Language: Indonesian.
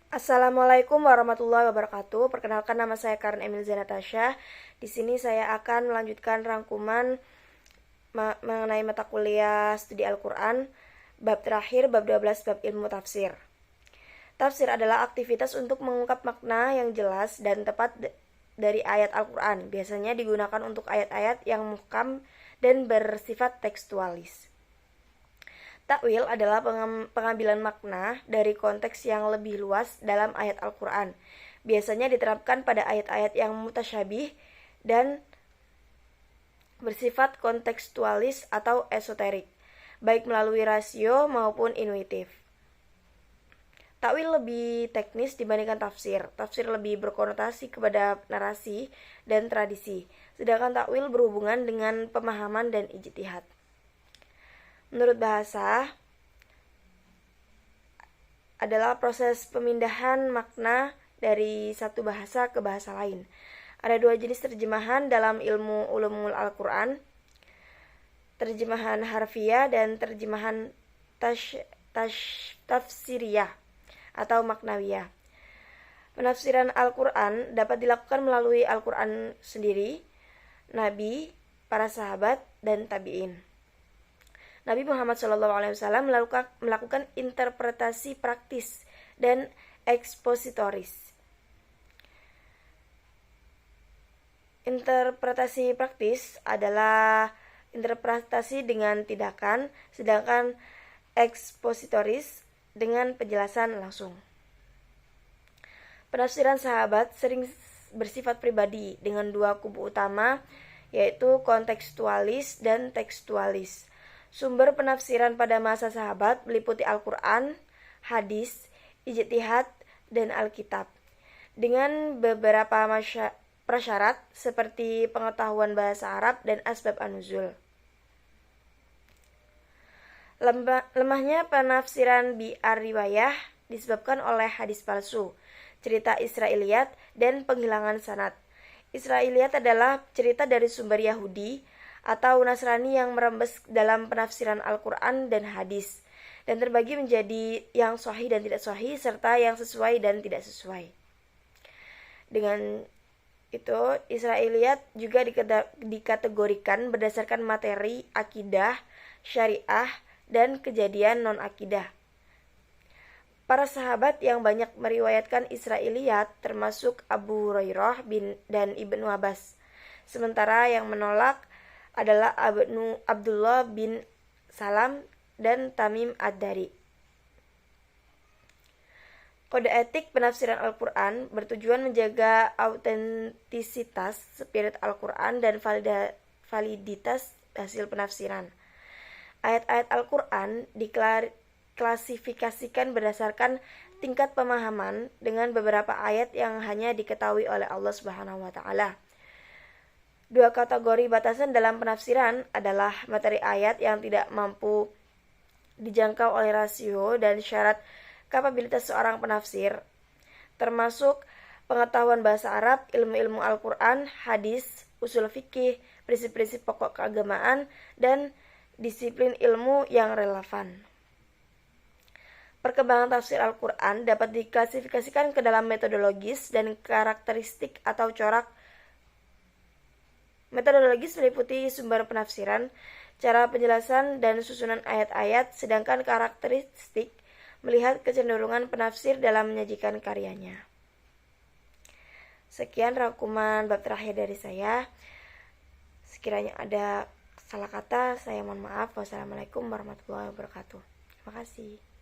Assalamualaikum warahmatullahi wabarakatuh. Perkenalkan, nama saya Karen Emilza Natasha. Di sini saya akan melanjutkan rangkuman mengenai mata kuliah studi Al-Quran, bab terakhir, bab 12, bab ilmu tafsir. Tafsir adalah aktivitas untuk mengungkap makna yang jelas dan tepat dari ayat Al-Quran. Biasanya digunakan untuk ayat-ayat yang muhkam dan bersifat tekstualis. Takwil adalah pengambilan makna dari konteks yang lebih luas dalam ayat Al-Quran. Biasanya diterapkan pada ayat-ayat yang mutasyabih dan bersifat kontekstualis atau esoterik, baik melalui rasio maupun intuitif. Takwil lebih teknis dibandingkan tafsir. Tafsir lebih berkonotasi kepada narasi dan tradisi, sedangkan takwil berhubungan dengan pemahaman dan ijtihad. Menurut bahasa, adalah proses pemindahan makna dari satu bahasa ke bahasa lain. Ada dua jenis terjemahan dalam ilmu ulumul Al-Quran: terjemahan harfiah dan terjemahan tafsiriyah atau maknawiyah. Penafsiran Al-Quran dapat dilakukan melalui Al-Quran sendiri, Nabi, para sahabat, dan tabi'in. Nabi Muhammad SAW melakukan interpretasi praktis dan ekspositoris. Interpretasi praktis adalah interpretasi dengan tindakan, sedangkan ekspositoris dengan penjelasan langsung. Penafsiran sahabat sering bersifat pribadi dengan dua kubu utama, yaitu kontekstualis dan tekstualis. Sumber penafsiran pada masa sahabat meliputi Al-Quran, hadis, ijtihad, dan Alkitab, dengan beberapa prasyarat seperti pengetahuan bahasa Arab dan asbab an-nuzul. Lemahnya penafsiran bi'ar-riwayah disebabkan oleh hadis palsu, cerita Israiliyat, dan penghilangan sanad. Israiliyat adalah cerita dari sumber Yahudi atau Nasrani yang merembes dalam penafsiran Al-Quran dan hadis, dan terbagi menjadi yang sahih dan tidak sahih, serta yang sesuai dan tidak sesuai. Dengan itu, Israiliyat juga dikategorikan berdasarkan materi akidah, syariah, dan kejadian non-akidah. Para sahabat yang banyak meriwayatkan Israiliyat termasuk Abu Hurairah dan Ibnu Abbas, sementara yang menolak adalah Abdullah bin Salam dan Tamim ad-Dari. Kode etik penafsiran Al-Quran bertujuan menjaga autentisitas spirit Al-Quran dan validitas hasil penafsiran. Ayat-ayat Al-Quran diklasifikasikan berdasarkan tingkat pemahaman dengan beberapa ayat yang hanya diketahui oleh Allah Subhanahu wa Ta'ala. Dua kategori batasan dalam penafsiran adalah materi ayat yang tidak mampu dijangkau oleh rasio dan syarat kapabilitas seorang penafsir, termasuk pengetahuan bahasa Arab, ilmu-ilmu Al-Quran, hadis, usul fikih, prinsip-prinsip pokok keagamaan, dan disiplin ilmu yang relevan. Perkembangan tafsir Al-Quran dapat diklasifikasikan ke dalam metodologis dan karakteristik atau corak. Metodologis meliputi sumber penafsiran, cara penjelasan, dan susunan ayat-ayat, sedangkan karakteristik melihat kecenderungan penafsir dalam menyajikan karyanya. Sekian rangkuman bab terakhir dari saya. Sekiranya ada salah kata, saya mohon maaf. Wassalamualaikum warahmatullahi wabarakatuh. Terima kasih.